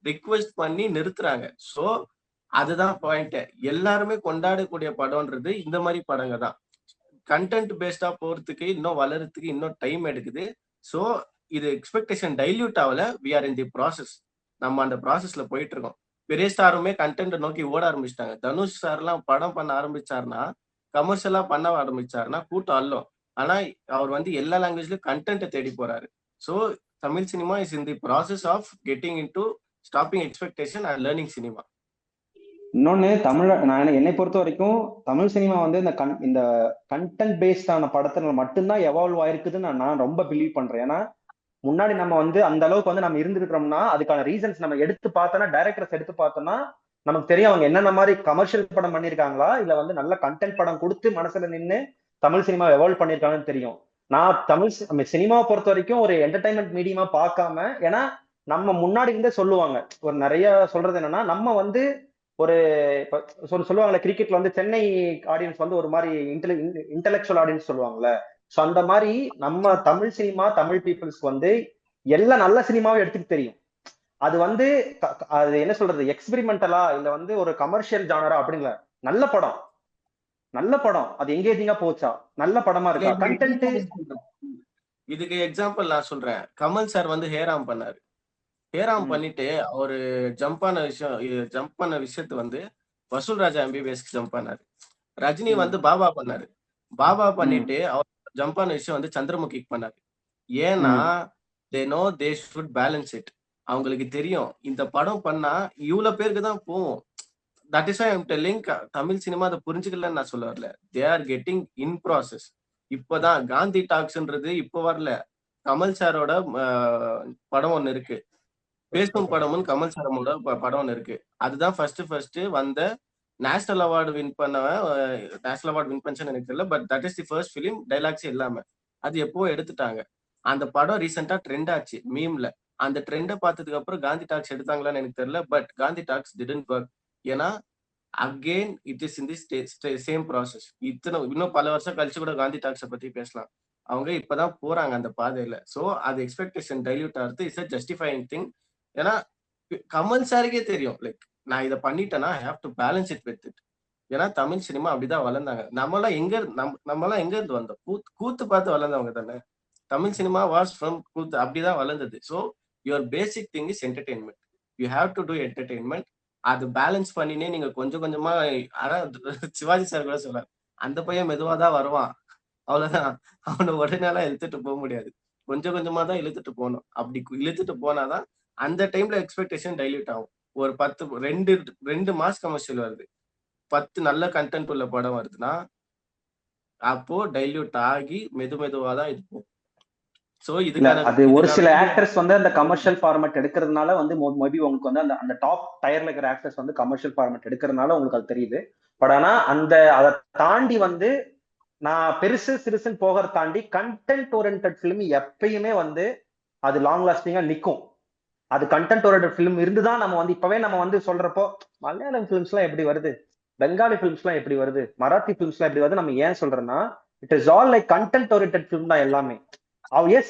ரிக்வெஸ்ட் பண்ணி நிறுத்துறாங்க. சோ அதுதான் பாயிண்ட். எல்லாருமே கொண்டாடக்கூடிய படம்ன்றது இந்த மாதிரி படங்க தான். கண்டென்ட் பேஸ்டா போறதுக்கு இன்னும் வளர்றதுக்கு இன்னும் டைம் எடுக்குது. சோ இது எக்ஸ்பெக்டேஷன் டைல்யூட் ஆகல. We are in the process. நம்ம அந்த ப்ராசஸ்ல போயிட்டு இருக்கோம். பெரிய ஸ்டாருமே கண்டென்ட் நோக்கி ஓட ஆரம்பிச்சிட்டாங்க. தனுஷ் சார் எல்லாம் படம் பண்ண ஆரம்பிச்சாருன்னா, கமர்ஷியலா பண்ண ஆரம்பிச்சாருன்னா கூட்டம் அள்ளும். ஆனா அவர் வந்து எல்லா லாங்குவேஜ்லயும் கண்டென்ட்டை தேடி போறாரு. So Tamil cinema is in the process of getting into stopping expectation and learning cinema. இன்னொன்னு என்னை பொறுத்த வரைக்கும் தமிழ் சினிமா வந்து இந்த கண்டென்ட் பேஸ்டான படத்துல மட்டும்தான் எவால்வ் ஆயிருக்குதுன்னு நான் ரொம்ப பிலீவ் பண்றேன். ஏன்னா முன்னாடி நம்ம வந்து அந்த அளவுக்கு வந்து நம்ம இருந்திருக்கிறோம்னா அதுக்கான ரீசன்ஸ் நம்ம எடுத்து பார்த்தோம்னா, டைரக்டர்ஸ் எடுத்து பார்த்தோம்னா நமக்கு தெரியும் அவங்க என்னென்ன மாதிரி கமர்ஷியல் படம் பண்ணியிருக்காங்களா இல்ல வந்து நல்ல கண்டென்ட் படம் கொடுத்து மனசுல நின்று தமிழ் சினிமா எவால்வ் பண்ணியிருக்காங்கன்னு தெரியும். நான் சினிமாவை பொறுத்த வரைக்கும் ஒரு என்டர்டைன்மெண்ட் மீடியமா பார்க்காம, ஏன்னா நம்ம முன்னாடி இருந்தே சொல்லுவாங்க, ஒரு நிறைய சொல்றது என்னன்னா, நம்ம வந்து ஒரு சொல்லுவாங்கல்ல, கிரிக்கெட்ல வந்து சென்னை ஆடியன்ஸ் வந்து ஒரு மாதிரி இன்டெலெக்சுவல் ஆடியன்ஸ் சொல்லுவாங்கல்ல. ஸோ அந்த மாதிரி நம்ம தமிழ் சினிமா, தமிழ் பீப்புள்ஸ்க்கு வந்து எல்லா நல்ல சினிமாவும் எடுத்துட்டு தெரியும். அது வந்து அது என்ன சொல்றது, எக்ஸ்பெரிமெண்டலா இல்ல வந்து ஒரு கமர்ஷியல் ஜானரா அப்படிங்கள, நல்ல படம் நல்ல படம் அது எங்கேஜிங்கா போச்சா, நல்ல படமா இருக்கா, கண்டென்ட். இதுக்கு எக்ஸாம்பிள் நான் சொல்றேன். கமல் சார் வந்து ஹேராம் பண்ணாரு. ஹேராம் பண்ணிட்டு அவரு ஜம்ப் பண்ண விஷயத்தை வந்து வசூல் ராஜா எம்பிபிஎஸ்க்கு ஜம்ப் பண்ணாரு. ரஜினி வந்து பாபா பண்ணாரு. பாபா பண்ணிட்டு அவர் ஜம்ப் பண்ண விஷயம் வந்து சந்திரமுகிக்கு பண்ணாரு. ஏன்னா தே ஷுட் பேலன்ஸ் இட். அவங்களுக்கு தெரியும் இந்த படம் பண்ணா இவ்வளவு பேருக்கு தான் போகும். That is why I am telling, Tamil cinema அதை புரிஞ்சுக்கலன்னு நான் சொல்ல வரல. They are getting in process. இப்பதான் காந்தி டாக்ஸ்ன்றது இப்போ வரல. கமல் சாரோட படம் ஒண்ணு இருக்கு, பேசும் படமும் கமல் சாரோட படம் ஒண்ணு இருக்கு. அதுதான் ஃபர்ஸ்ட் வந்த நேஷனல் அவார்டு வின் பண்ணவன். நேஷனல் அவார்டு வின் பண்ணு எனக்கு தெரியல, but that is the first film dialogues இல்லாம. அது எப்போ எடுத்துட்டாங்க. அந்த படம் ரீசெண்டா ட்ரெண்ட் ஆச்சு மீம்ல. அந்த ட்ரெண்டை பார்த்ததுக்கு அப்புறம் காந்தி டாக்ஸ் எடுத்தாங்களான்னு எனக்கு தெரியல, but Gandhi talks didn't work. ஏன்னா again it is in the same process. இன்னும் பல வருஷம் கழிச்சு கூட காந்தி டாக்ஸை பத்தி பேசலாம். அவங்க இப்பதான் போறாங்க அந்த பாதையில. சோ அது எக்ஸ்பெக்டேஷன் டைல்யூட் ஆகுது. It's a justifying thing. ஏன்னா கமல் சாருக்கே தெரியும், லைக் நான் இதை பண்ணிட்டேன்னா I have to balance it with it. ஏன்னா தமிழ் சினிமா அப்படிதான் வளர்ந்தாங்க. நம்மளாம் எங்க இருந்து வந்தோம்? கூத்து பார்த்து வளர்ந்தவங்க தானே. தமிழ் சினிமா வாஸ் ஃப்ரம் கூத்து, அப்படிதான் வளர்ந்தது. So your basic thing is entertainment. You have to do entertainment. அது பேலன்ஸ் பண்ணினே நீங்க கொஞ்சம் கொஞ்சமா, சிவாஜி சார் கூட சொல்றாரு, அந்த பையன் மெதுவா தான் வருவான், அவ்வளவுதான், அவனை உடனே இழுத்துட்டு போக முடியாது, கொஞ்சம் கொஞ்சமா தான் இழுத்துட்டு போகணும். அப்படி இழுத்துட்டு போனாதான் அந்த டைம்ல எக்ஸ்பெக்டேஷன் டைல்யூட் ஆகும். ஒரு 2 மாஸ் கமர்ஷியல் வருது, 10 நல்ல கண்டென்ட் உள்ள படம் வருதுன்னா அப்போ டைல்யூட் ஆகி மெதுவா தான் இது போகும். அது ஒரு சில ஆக்டர்ஸ் வந்து அந்த கமர்ஷியல் ஃபார்மேட் எடுக்கிறதுனால வந்து மேபி உங்களுக்கு வந்து அந்த டாப் டயர்ல இருக்கிற ஆக்டர்ஸ் வந்து கமர்ஷியல் ஃபார்மேட் எடுக்கிறதுனால உங்களுக்கு அது தெரியுது. பட் ஆனா அதை தாண்டி வந்து நான் பெருசு சிறுசுன்னு போகிறத தாண்டி கண்டென்ட் ஓரியன்டட் ஃபிலிம் எப்பயுமே வந்து அது லாங் லாஸ்டிங்கா நிற்கும். அது கண்டென்ட் ஓரியன்டட் ஃபிலிம் இருந்துதான் நம்ம வந்து இப்பவே நம்ம வந்து சொல்றப்போ மலையாளம் ஃபிலிம்ஸ் எல்லாம் எப்படி வருது, பெங்காலி ஃபிலிம்ஸ் எல்லாம் எப்படி வருது, மராத்தி ஃபிலிம்ஸ் எல்லாம் எப்படி வருது நம்ம ஏன் சொல்றோம்னா it is all like content oriented film தான் எல்லாமே.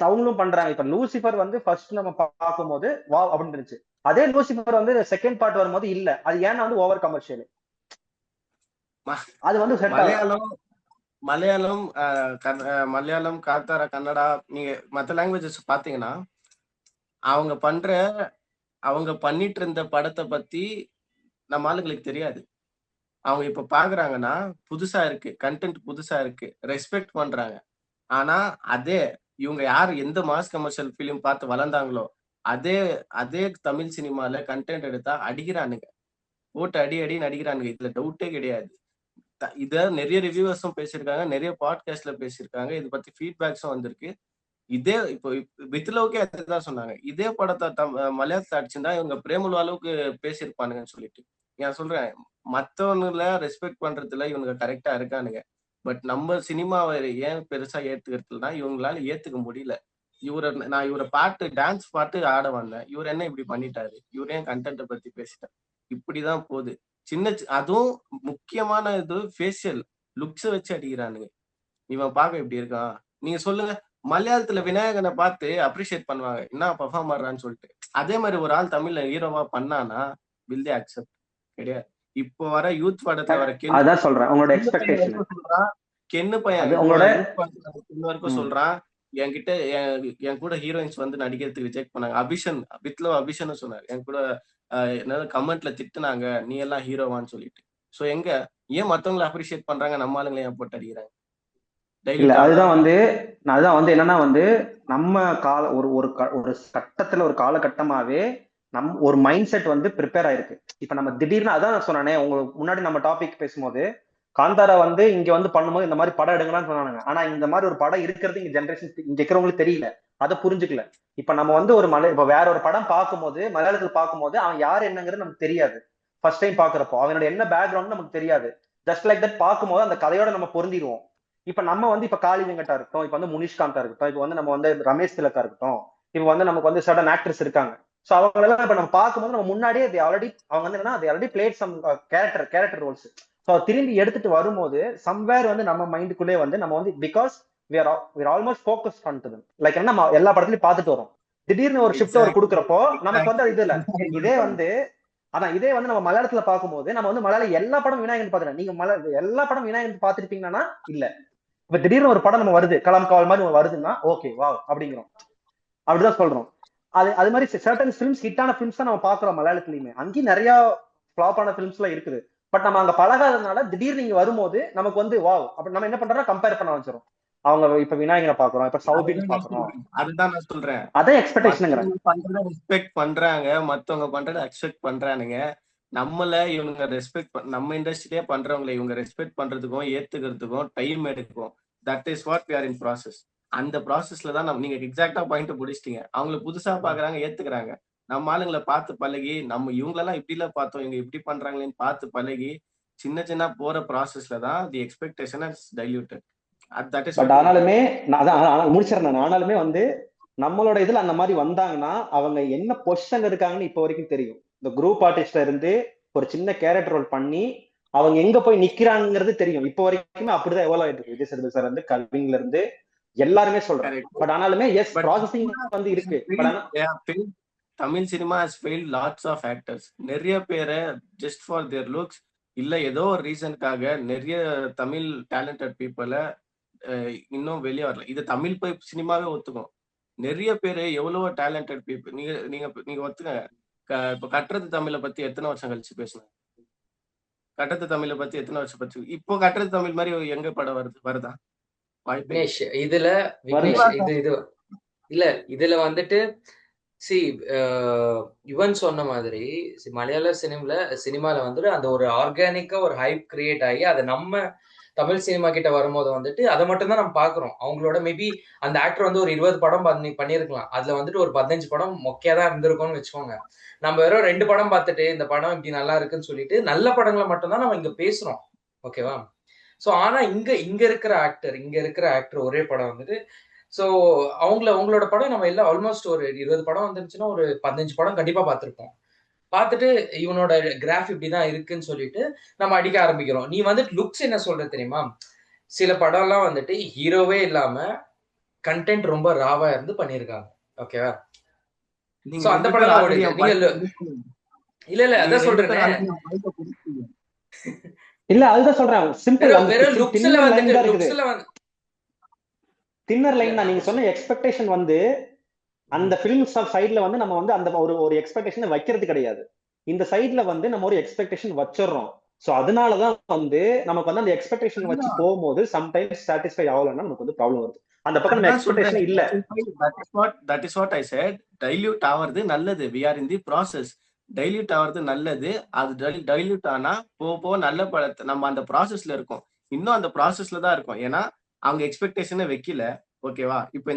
அவங்களும் பண்றாங்க. இப்ப லூசிபர் வந்து ஃபர்ஸ்ட் நம்ம பார்க்கும்போது வா அப்படின்னு இருந்துச்சு. அதே லூசிபர் வந்து செகண்ட் பார்ட் வரும்போது இல்ல, அது ஏன்னா வந்து ஓவர் கமர்ஷியல். அது வந்து மலையாளம் காத்தாரா கன்னடா, நீங்க மற்ற லாங்குவேஜஸ் பாத்தீங்கன்னா அவங்க பண்ணிட்டு இருந்த படத்தை பத்தி நம்ம ஆளுங்களுக்கு தெரியாது. அவங்க இப்ப பாக்குறாங்கன்னா புதுசா இருக்கு, கண்டென்ட் புதுசா இருக்கு, ரெஸ்பெக்ட் பண்றாங்க. ஆனா அதே இவங்க யார் எந்த மாஸ் கமர்ஷியல் பிலிம் பார்த்து வளர்ந்தாங்களோ அதே தமிழ் சினிமால கண்டென்ட் எடுத்தா அடிக்கிறானுங்க, போட்டு அடின்னு அடிக்கிறானுங்க. இதுல டவுட்டே கிடையாது. இத நிறைய ரிவ்யூவர்ஸும் பேசியிருக்காங்க, நிறைய பாட்காஸ்ட்ல பேசியிருக்காங்க, இது பத்தி ஃபீட்பேக்ஸும் வந்திருக்கு. இதே இப்போ வித் லவ்க்கே அதுதான் சொன்னாங்க, இதே படத்தை மலையாளத்துல அடிச்சிருந்தா இவங்க பிரேமலு அளவுக்கு பேசியிருப்பானுங்கன்னு சொல்லிட்டு. நான் சொல்றேன், மத்தவனுல ரெஸ்பெக்ட் பண்றதுல இவனுங்க கரெக்டா இருக்கானுங்க. பட் நம்ம சினிமாவை ஏன் பெருசா ஏத்துக்கிறதுனா இவங்களால ஏத்துக்க முடியல. இவரை பாட்டு டான்ஸ் பாட்டு ஆட வந்தேன், இவர் என்ன இப்படி பண்ணிட்டாரு, இவர் ஏன் கண்டென்ட்டை பத்தி பேசிட்டாரு, இப்படிதான் போகுது. அதுவும் முக்கியமான இது ஃபேஷியல் லுக்ஸை வச்சு அடிக்கிறானுங்க. இவன் பார்க்க இப்படி இருக்கான். நீங்க சொல்லுங்க, மலையாளத்துல விநாயகனை பார்த்து அப்ரிஷியேட் பண்ணுவாங்க, என்ன பர்ஃபார்மர்றான்னு சொல்லிட்டு. அதே மாதிரி ஒரு ஆள் தமிழ்ல ஹீரோவா பண்ணானா வில் தே அக்செப்ட்? கிடையாது. இப்போ வர யூத் படத்துல வர அதான் சொல்றேன், உங்களோட எக்ஸ்பெக்டேஷன் சொல்றான். கென்னு பையன் உங்களோட யூத் படத்துல வரைக்கும் சொல்றான், என்கிட்ட என் கூட ஹீரோயின்ஸ் வந்து நடிக்கிறதுக்கு ரிஜெக்ட் பண்ணாங்க. அபிஷன் வித் லவ் அபிஷன் சொன்னார், என் கூட என்னது கமெண்ட்ல திட்டுனாங்க, நீ எல்லாம் ஹீரோவான்னு சொல்லிட்டு. சோ எங்க ஏன் மத்தவங்களை அப்ரிஷியேட் பண்றாங்க, நம்ம ஆளுங்களை ஏன் போட்டு அடிக்கிறாங்க? இல்ல அதுதான் வந்து என்னன்னா வந்து நம்ம கால ஒரு கட்டத்துல ஒரு காலகட்டமாவே ஒரு மைண்ட் செட் வந்து ப்ரிப்பேர் ஆயிருக்கு. இப்ப நம்ம திடீர்னு அதான் நான் சொன்னேனே உங்களுக்கு முன்னாடி நம்ம டாபிக் பேசும்போது, காந்தாரா வந்து இங்க வந்து பண்ணும்போது இந்த மாதிரி படம் எடுங்களான்னு சொன்னாங்க. ஆனா இந்த மாதிரி ஒரு படம் இருக்கிறது இங்க ஜென்ரேஷன் இங்க இருக்கிறவங்களுக்கு தெரியல, அதை புரிஞ்சுக்கல. இப்ப நம்ம வந்து இப்ப வேற ஒரு படம் பார்க்கும்போது, மலையாளத்துல பார்க்கும்போது அவன் யார் என்னங்கிறது நமக்கு தெரியாது. ஃபர்ஸ்ட் டைம் பாக்குறப்போ அவனோட என்ன பேக்ரவுண்ட் நமக்கு தெரியாது. ஜஸ்ட் லைக் தட் பார்க்கும்போது அந்த கதையோட நம்ம பொருந்திடுவோம். இப்ப நம்ம வந்து இப்ப காளி வெங்கட்டா இருக்கட்டும், இப்ப வந்து முனிஷ்காந்தா இருக்கட்டும், இப்ப வந்து நம்ம வந்து ரமேஷ் திலக்கா இருக்கட்டும், இப்ப வந்து நமக்கு வந்து சடன் ஆக்டர்ஸ் இருக்காங்க. சோ அவங்க எல்லாம் இப்ப நம்ம பார்க்கும்போது நம்ம முன்னாடியே அவங்க வந்து என்னன்னா already played some character roles. So திரும்பி எடுத்துட்டு வரும்போது சம்வேர் வந்து நம்ம மைண்டுக்குள்ளே வந்து நம்ம வந்து because we are almost focused on them. Like என்ன நம்ம எல்லா படத்துலயும் பார்த்துட்டு வரோம். திடீர்னு ஒரு ஷிஃப்ட் ஒரு கொடுக்குறப்போ நமக்கு வந்து இது இல்ல. இதே வந்து நம்ம மலையாளத்துல பார்க்கும்போது நம்ம வந்து மலையாளம் எல்லா படம் விநாயகன் பாத்துறோம். நீங்க எல்லா படம் விநாயகன் பார்த்துருப்பீங்கன்னா இல்ல. இப்ப திடீர்னு ஒரு படம் நம்ம வருது, கலாம் காவல் மாதிரி வருதுன்னா ஓகே வா அப்படிங்கிறோம், அப்படிதான் சொல்றோம். அது மாதிரி சர்டன் ஃபிலிம்ஸ், ஹிட்டான ஃபிலிம்ஸ் தான் நம்ம பாக்குறோம் மலையாளத்துலயுமே. அங்கேயும் நிறைய ஃபிளாப்பான ஃபிலிம்ஸ் எல்லாம் இருக்குது. பட் நம்ம அங்க பழகாததுனால திடீர்னு நீங்க வரும்போது நமக்கு வந்து வாவ் அப்ப நம்ம என்ன பண்றோம்னா கம்பேர் பண்ண வச்சிரும். அவங்க இப்ப விநாயகனை பாக்குறோம், இப்ப சௌபின் பாக்குறோம். அதுதான் நான் சொல்றேன், அதே எக்ஸ்பெக்டேஷன் ரெஸ்பெக்ட் பண்றாங்க, மத்தவங்க பண்றத அக்செப்ட் பண்றானுங்க. நம்மள இவங்க ரெஸ்பெக்ட் நம்ம இண்டஸ்ட்ரியிலே பண்றவங்களை இவங்க ரெஸ்பெக்ட் பண்றதுக்கும் ஏத்துக்கிறதுக்கும் டைம் எடுக்கும். That is what we are in process. அந்த ப்ராசஸ்ல தான் நீங்க எக்ஸாக்டா பாயிண்ட் பிடிச்சிட்டீங்க. அவங்களை புதுசா பாக்குறாங்க, ஏத்துக்கிறாங்க. நம்ம ஆளுங்களை பார்த்து பழகி, நம்ம இவங்களெல்லாம் இப்படி எல்லாம் பார்த்தோம், இவங்க இப்படி பண்றாங்களேன்னு பார்த்து பழகி சின்ன சின்ன போற ப்ராசஸ்ல தான் the expectation is diluted. But ஆனாலுமே முடிச்சிடறேன். ஆனாலுமே வந்து நம்மளோட இதுல அந்த மாதிரி வந்தாங்கன்னா அவங்க என்ன பொசிஷன் இருக்காங்கன்னு இப்போ வரைக்கும் தெரியும். இந்த குரூப் ஆர்டிஸ்ட்ல இருந்து ஒரு சின்ன கேரக்டர் ரோல் பண்ணி அவங்க எங்க போய் நிக்கிறாங்கிறது தெரியும். இப்போ வரைக்குமே அப்படிதான் எவ்வளவு ஆயிட்டு இருக்கு. விஜய் சேதுபதி சார் இருந்து கல்விங்ல இருந்து எல்லாருமே சொல்றாங்க. பட் ஆனாலுமே எஸ் ப்ராசஸிங் வந்து இருக்கு. Tamil cinema has failed lots of actors. நிறைய பேரை ஜஸ்ட் ஃபார் தேர் லுக்ஸ் இல்ல ஏதோ ஒரு ரீசனுக்காக நிறைய தமிழ் டேலண்டட் பீப்புளை இன்னும் வெளியே வரல. இது தமிழ் போய் சினிமாவே ஒத்துக்கும். நிறைய பேர் எவ்வளவோ டேலண்டட் பீப்புள். நீங்க ஒத்துங்க. இப்ப கட்டுறது தமிழை பத்தி எத்தனை வருஷம் கழிச்சு பேசுனேன்? கட்டத்து தமிழை பத்தி எத்தனை வருஷம் பத்தி இப்போ கட்டுறது தமிழ் மாதிரி எங்க படம் வருதா? விக்னேஷ் இதுல இதுல வந்துட்டு இவன் சொன்ன மாதிரி மலையாள சினிமால வந்துட்டு அந்த ஒரு ஆர்கானிக்கா ஒரு ஹைப் கிரியேட் ஆகி அதை நம்ம தமிழ் சினிமா கிட்ட வரும்போது வந்துட்டு அதை மட்டும் தான் நம்ம பாக்குறோம். அவங்களோட மேபி அந்த ஆக்டர் வந்து ஒரு 20 படம் பண்ணியிருக்கலாம், அதுல வந்துட்டு ஒரு 15 படம் மொக்கையா தான் இருந்திருக்கும்னு வச்சுக்கோங்க. நம்ம வெறும் 2 படம் பார்த்துட்டு இந்த படம் இப்படி நல்லா இருக்குன்னு சொல்லிட்டு நல்ல படங்களை மட்டும்தான் நம்ம இங்க பேசுறோம். ஓகேவா? ஸோ ஆனா இங்க இருக்கிற ஆக்டர் ஒரே படம் வந்துட்டு ஸோ அவங்களோட படம் நம்ம எல்லாம் ஆல்மோஸ்ட் ஒரு 20 படம் வந்துருச்சுன்னா ஒரு 15 படம் கண்டிப்பா பார்த்துருப்போம். பார்த்துட்டு இவனோட கிராஃப் இப்படிதான் இருக்குன்னு சொல்லிட்டு நம்ம அடிக்க ஆரம்பிக்கிறோம். நீ வந்துட்டு லுக்ஸ் என்ன சொல்ற தெரியுமா? சில படம்லாம் வந்துட்டு ஹீரோவே இல்லாம கண்டென்ட் ரொம்ப ராவா இருந்து பண்ணிருக்காங்க. ஓகேவா? சோ அந்த படம் இல்ல அதான் சொல்றேன். இல்ல அதுதான் சொல்றேன். சிம்பிள் வெறும் லுக்ஸ்ல வந்து தின்னர் லைன் தான். நீங்க சொன்ன எக்ஸ்பெக்டேஷன் வந்து அந்த ஃபிலிம்ஸ் சைட்ல வந்து நம்ம வந்து அந்த ஒரு எக்ஸ்பெக்டேஷன் வைக்கிறது கிடையாது. இந்த சைட்ல வந்து நம்ம ஒரு எக்ஸ்பெக்டேஷன் வச்சிடறோம். சோ அதனாலதான் வந்து நமக்கு வந்து அந்த எக்ஸ்பெக்டேஷன் வச்சு போகும்போது சம்டைம்ஸ் சாட்டிஸ்ஃபை ஆகலன்னா நமக்கு வந்து ப்ராப்ளம் வருது. அந்த பக்கம் நம்ம எக்ஸ்பெக்டேஷன் இல்ல. That is what I said. Dilute ஆவறது நல்லது. we are in the process. Dilute ஆகிறது நல்லது. அது டைல்யூட் ஆனா போக போக நல்ல படத்தை நம்ம அந்த ப்ராசஸ்ல இருக்கோம். இன்னும் அந்த ப்ராசஸ்ல தான் இருக்கும். ஏன்னா அவங்க எக்ஸ்பெக்டேஷனை வைக்கல. ஓகேவா? இப்போ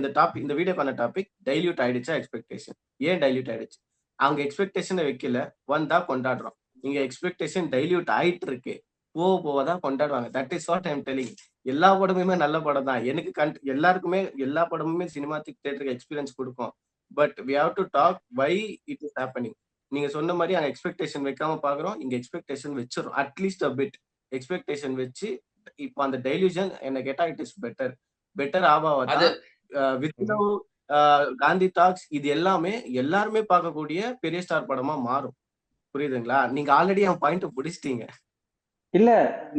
இந்த வீடியோக்கான டாபிக் டைல்யூட் ஆயிடுச்சா எக்ஸ்பெக்டேஷன். ஏன் டைல்யூட் ஆயிடுச்சு? அவங்க எக்ஸ்பெக்டேஷனை வைக்கல, வந்தா கொண்டாடுறோம். இங்க எக்ஸ்பெக்டேஷன் டைல்யூட் ஆயிட்டு இருக்கு, போக போக தான் கொண்டாடுவாங்க. That is what I'm telling. எல்லா படமுமே நல்ல படம் தான். எனக்கு எல்லாருக்குமே எல்லா படமுமே சினிமாட்டிக் தியேட்டருக்கு எக்ஸ்பீரியன்ஸ் கொடுக்கும். But we have to talk why it is happening. நீங்க சொன்ன மாதிரி அங்க எக்ஸ்பெக்டேஷன் வைக்காம பாக்குறோம், இங்க எக்ஸ்பெக்டேஷன் வச்சிரும். அட்லீஸ்ட் அ பிட் எக்ஸ்பெக்டேஷன் வச்சு இப்போ அந்த டைல்யூஷன் என்ன கேட்டா இட் இஸ் பெட்டர் அது ஆவாதான். வித் ம்ஹும். காந்தி டாக்ஸ் இது எல்லாமே எல்லாருமே பார்க்கக்கூடிய பெரிய ஸ்டார் படமா மாறும். புரியுதுங்களா? நீங்க ஆல்ரெடி என் பாயிண்ட் பிடிச்சிட்டீங்க. இல்ல,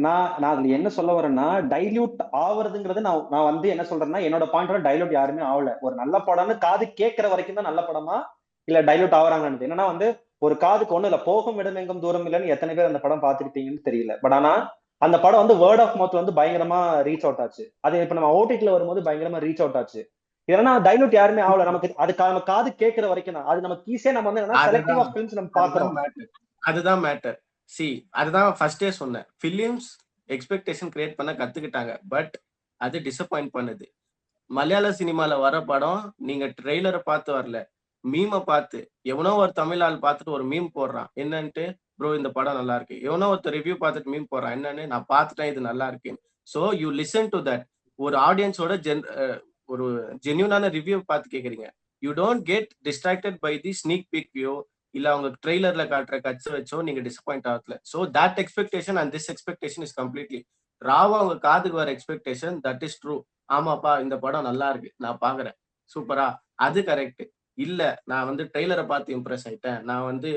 நான் அதுல என்ன சொல்ல வரேன்னா, டைல்யூட் ஆவறதுங்கிறது நான் வந்து என்ன சொல்றேன்னா, என்னோட பாயிண்ட் டைல்யூட் யாருமே ஆகல. ஒரு நல்ல படம்னு காது கேட்கிற வரைக்கும் தான் நல்ல படமா இல்ல டைல்யூட் ஆகுறாங்கன்னு. என்னன்னா வந்து ஒரு காதுக்கு ஒண்ணு இல்ல, போகும் இடம் எங்கும் தூரம் இல்லைன்னு எத்தனை பேர் அந்த படம் பார்த்துக்கிட்டீங்கன்னு தெரியல. பட் ஆனா அந்த படம் வந்து வேர்ட் ஆஃப் மவுத் வந்து பயங்கரமா ரீச் அவுட் ஆச்சு. அது இப்ப நம்ம ஓடிடில வரும்போது பயங்கரமா ரீச் அவுட் ஆச்சு. ஏன்னா டைல்யூட் யாருமே ஆகல. நமக்கு அதுக்கு நம்ம காது கேட்கிற வரைக்கும் தான். அது நமக்கு ஈஸியா நம்ம வந்து என்னன்னா செலக்டிவ் அதுதான் ஆஃப் ஃபிலிம்ஸ் நம்ம அதுதான் பாக்குறோம். மேட்டர். அதுதான் மேட்டர். சி அதுதான் ஃபர்ஸ்டே சொன்னேன். ஃபிலிம்ஸ் எக்ஸ்பெக்டேஷன் கிரியேட் பண்ண கத்துக்கிட்டாங்க. பட் அது டிசப்பாயிண்ட் பண்ணுது. மலையாள சினிமால வர படம் நீங்க ட்ரெய்லரை பார்த்து வரல, மீமை பார்த்து. எவனோ ஒரு தமிழ் ஆள் பார்த்துட்டு ஒரு மீம் போடுறான் என்னன்ட்டு, ப்ரோ இந்த படம் நல்லா இருக்கு. எவனோ ஒருத்தர் ரிவ்யூ பார்த்துட்டு மீம் போடுறான் என்னன்னு, நான் பார்த்துட்டேன் இது நல்லா இருக்குன்னு. So you listen to that. ஒரு ஆடியன்ஸோட ஒரு ஜென்யூனான ரிவ்யூ பார்த்து கேக்குறீங்க. You don't get distracted by the sneak peek view, இல்ல அவங்க ட்ரெய்லர்ல காட்டுற கட்ஸ் வச்சோ நீங்க டிசப்பாயிண்ட் ஆகல. So that expectation and this expectation is completely ராவா அவங்க காதுக்கு வர எக்ஸ்பெக்டேஷன். That is true. ஆமாப்பா இந்த படம் நல்லா இருக்கு, நான் பாக்குறேன், சூப்பரா, அது கரெக்ட். இல்ல நான் வந்து ட்ரெய்லரை பார்த்து இம்ப்ரெஸ் ஆயிட்டேன், நான் வந்து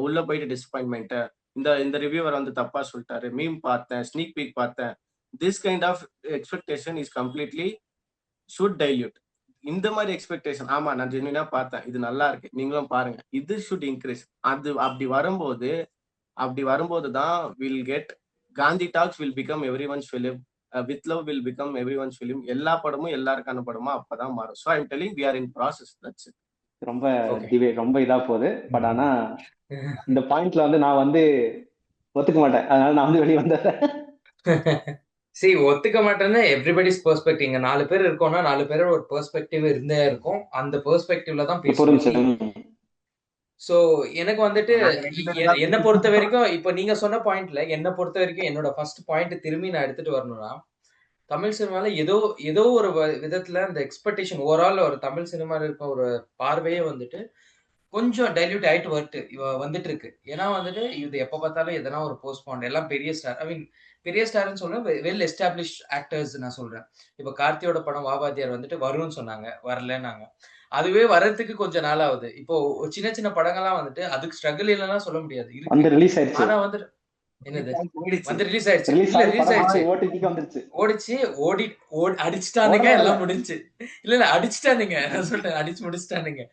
உள்ள போயிட்டு டிசப்பாயின்மெண்ட், இந்த இந்த ரிவ்யூவர் வந்து தப்பா சொல்லிட்டாரு, மீம் பார்த்தேன், ஸ்னீக் பீக் பார்த்தேன், this kind of expectation is completely should diluted. இந்த மாதிரி எக்ஸ்பெக்டேஷன், ஆமா நான் ஜென்யூனா பார்த்தேன், இது நல்லா இருக்கு, நீங்களும் பாருங்க, இது ஷுட் இன்க்ரீஸ். அது அப்படி வரும்போது தான் will get Gandhi talks will become everyone's film, with love will become everyone's film. எல்லா படமும் எல்லாருக்கான படமா அப்பதான் மாறும். So I'm telling we are in process. That's it. ரொம்ப ஓகே. டிபேட் ரொம்ப இதா போகுது. பட் ஆனா இந்த பாயிண்ட்ல வந்து நான் வந்து ஒத்துக்க மாட்டேன். அதனால நான் வந்து வெளியே வந்துடுறேன். சரி, ஒத்துக்க மாட்டேன்னு எவ்ரிபடிஸ் பெர்ஸ்பெக்டிவ். இங்க 4 பேர் இருக்கோம்னா 4 பேரோட ஒரு பெர்ஸ்பெக்டிவ் இருந்தே இருக்கும். அந்த பெர்ஸ்பெக்டிவ்ல தான் இப்போ ஒரு பேசுவோம். நிமிஷம். சோ எனக்கு வந்துட்டு நாங்க ரெண்டு பேரும் தான் என்ன பொறுத்த வரைக்கும் இப்ப நீங்க சொன்ன பாயிண்ட்ல என்ன பொறுத்த வரைக்கும் என்னோட ஃபர்ஸ்ட் பாயிண்ட் திரும்பி நான் எடுத்துட்டு வரணும்னா, தமிழ் சினிமால ஏதோ ஏதோ ஒரு விதத்துல அந்த எக்ஸ்பெக்டேஷன் ஓவரால் ஒரு தமிழ் சினிமால இருக்க ஒரு பார்வையே வந்துட்டு கொஞ்சம் டைல்யூட் ஆயிட்டு வந்துட்டு இருக்கு. ஏன்னா வந்துட்டு இது எப்ப பார்த்தாலும் எதனா ஒரு போஸ்ட்போன், எல்லாம் பெரிய ஸ்டார். ஐ மீன் பெரிய ஸ்டார்னு சொல்றேன், வெல் எஸ்டாப்ளிஷ் ஆக்டர்ஸ் நான் சொல்றேன். இப்ப கார்த்தியோட படம் வாவாத்தியார் வந்துட்டு வரும்னு சொன்னாங்க, வரலன்னாங்க. அதுவே வர்றதுக்கு கொஞ்சம் நாள் ஆகுது. இப்போ சின்ன சின்ன படங்கள்லாம் வந்துட்டு அதுக்கு ஸ்ட்ரகிள் இல்லைன்னா சொல்ல முடியாது, இருக்கு. வந்து ரிலீஸ் ஆயிடுச்சு. ஆனா வந்துட்டு என்னது போயிடுச்சு. வந்து ரிலீஸ் ஆயிடுச்சு, ரிலீஸ் இல்ல ஆகி ரிலீஸ் படம் ஆயிடுச்சு, ஓடிடிக்கு வந்துருச்சு. ஓடிச்சு, அடிச்சுட்டானுங்க, ஓடல எல்லாம் முடிஞ்சு. இல்ல அடிச்சுட்டானுங்க, நான் சொல்றேன் அடிச்சு முடிச்சுட்டானுங்க.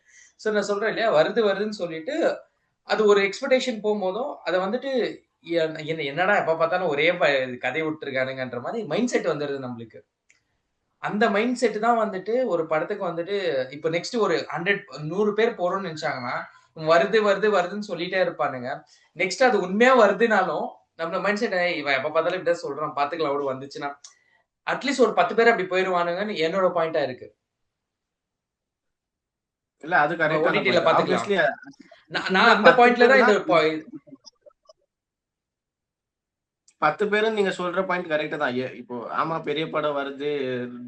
சோ நான் சொல்றேன் இல்லையா, வருதுன்னு சொல்லிட்டு அது ஒரு எக்ஸ்பெக்டேஷன் போகும்போதும் அதை வந்துட்டு என்னடா எப்ப பார்த்தாலும் ஒரே கதை விட்டுருக்கானுங்கன்ற மாதிரி மைண்ட் செட் வந்துடுது நம்மளுக்கு. அந்த மைண்ட் செட் தான் வந்துட்டு ஒரு படத்துக்கு வந்துட்டு இப்ப நெக்ஸ்ட் ஒரு 100 பேர் போறோம்னு நினைச்சாங்கன்னா வருதுன்னு சொல்லிட்டே இருப்பானுங்க. நெக்ஸ்ட் அது உண்மையா வருதுனாலும் நம்ம மைண்ட் செட் இவன் எப்ப பார்த்தாலும் இப்படிதான் சொல்றான், பாத்துக்கலாம் அவடு வந்துச்சுன்னா அட்லீஸ்ட் ஒரு 10 பேர் அப்படி போயிருவானுங்கன்னு என்னோட பாயிண்டா இருக்கு. இல்ல அது கரெக்டான ஓடிடில பாயிண்ட். பாத்துக்கலாம். ஆப்வியஸ்லி நான் அந்த பாயிண்ட்ல தான் இந்த 10 பேரும் நீங்க சொல்ற பாயிண்ட் கரெக்ட் தான். இப்போ ஆமா பெரிய படம் வருது,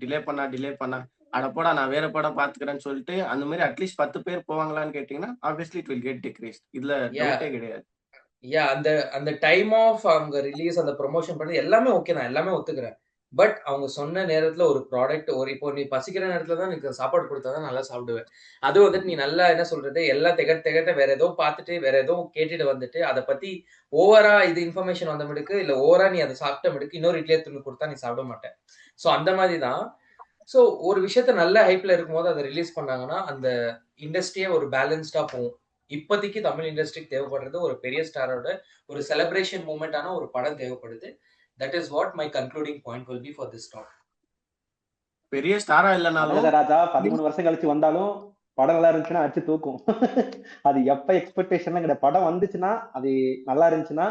டிலே பண்ணா அட போடா நான் வேற படம் பாத்துக்கிறேன்னு சொல்லிட்டு அந்த மாதிரி அட்லீஸ்ட் 10 பேர் போவாங்களான்னு கேட்டீங்கன்னா obviously it will get decreased. இதுல டவுட்டே கிடையாது. அந்த டைம் ஆஃப் அவங்க ரிலீஸ், அந்த ப்ரொமோஷன் பண்ணி எல்லாமே ஓகே தான், எல்லாமே ஒத்துக்கிறேன். பட் அவங்க சொன்ன நேரத்துல ஒரு ப்ராடக்ட், இப்போ நீ பசிக்கிற நேரத்துல தான் எனக்கு சாப்பாடு கொடுத்தாதான் நல்லா சாப்பிடுவேன். அது வந்துட்டு நீ நல்லா என்ன சொல்றது எல்லாம் திகட்ட வேற ஏதோ பார்த்துட்டு வேற ஏதோ கேட்டுட்டு வந்துட்டு அதை பத்தி ஓவரா இது இன்ஃபர்மேஷன் வந்த மிடுக்கு இல்ல ஓவரா நீ அதை சாப்பிட்ட மிடுக்கு இன்னொரு இட்லியே துணி கொடுத்தா நீ சாப்பிட மாட்டேன். ஸோ அந்த மாதிரி தான். ஸோ ஒரு விஷயத்த நல்ல ஹைப்ல இருக்கும்போது அதை ரிலீஸ் பண்ணாங்கன்னா அந்த இண்டஸ்ட்ரியே ஒரு பேலன்ஸ்டா போகும். இப்போதைக்கு தமிழ் இண்டஸ்ட்ரிக்கு தேவைப்படுறது ஒரு பெரிய ஸ்டாரோட ஒரு செலிப்ரேஷன் மூமெண்டான ஒரு படம் தேவைப்படுது. That is what my concluding point will be for this talk. பெரிய ஸ்டாரா இல்லனாலும் ராஜா 13 வருஷம் கழிச்சு வந்தாலும் படம் நல்லா இருந்துச்சுன்னா அடிச்சு தூக்கும். அது எப்ப எக்ஸ்பெக்டேஷன் கிடையாது. படம் வந்துச்சுன்னா அது நல்லா இருந்துச்சுன்னா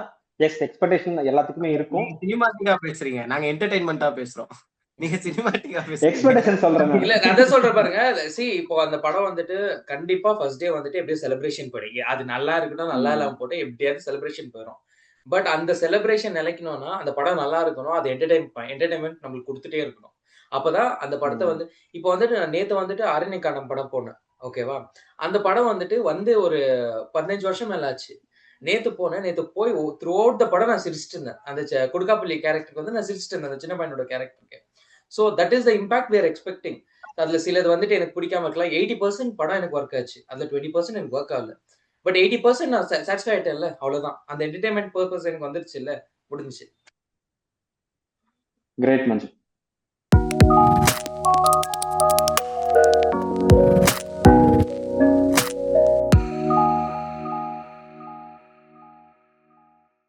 எஸ் எக்ஸ்பெக்டேஷன் எல்லாத்துக்குமே இருக்கும். நீங்க சினிமாட்டிக்கா பேசுறீங்க, நாங்க என்டர்டைன்மெண்டா பேசுறோம். நீங்க சினிமாட்டிக்கா பேசுறீங்க. எக்ஸ்பெக்டேஷன் சொல்றேன் இல்ல நான் அதான் சொல்றேன் பாருங்க. இப்போ அந்த படம் வந்துட்டு கண்டிப்பா ஃபர்ஸ்ட் டே வந்துட்டு எப்படியும் செலிப்ரேஷன் போயிடும். அது நல்லா இருக்கட்டும் நல்லா இல்லாம போட்டு எப்படியாவது செலிப்ரேஷன் போயிடும். பட் அந்த செலிப்ரேஷன் நிலைக்கணும்னா அந்த படம் நல்லா இருக்கணும். அது என்டர்டைன்மெண்ட் நம்மளுக்கு கொடுத்துட்டே இருக்கணும். அப்பதான் அந்த படத்தை வந்து இப்போ வந்துட்டு நான் நேத்து வந்துட்டு அரண்யக்கானம் படம் போனேன். ஓகேவா? அந்த படம் வந்துட்டு ஒரு 15 வருஷம் மேல ஆச்சு. நேத்து போனேன். நேத்து போய் த்ரூ அவுட் த படம் நான் சிரிச்சிட்டு இருந்தேன். அந்த கொடுக்காப்பள்ளி கேரக்டருக்கு வந்து நான் சிரிச்சிட்டு இருந்தேன். அந்த சின்ன பையனோட கேரக்டருக்கு. So that is the impact we are expecting. அதுல சிலது வந்துட்டு எனக்கு பிடிக்காம இருக்கலாம். 80% படம் எனக்கு ஒர்க் ஆச்சு. அதுல 20% எனக்கு ஒர்க் ஆகல. பட் 80% நான் சாட்டிஸ்ஃபை ஆயிட்டேன்ல, அவ்வளவுதான். அந்த என்டர்டைன்மெண்ட் பர்பஸ் எனக்கு வந்துருச்சு இல்ல, முடிஞ்சுச்சு. கிரேட் மஞ்சு.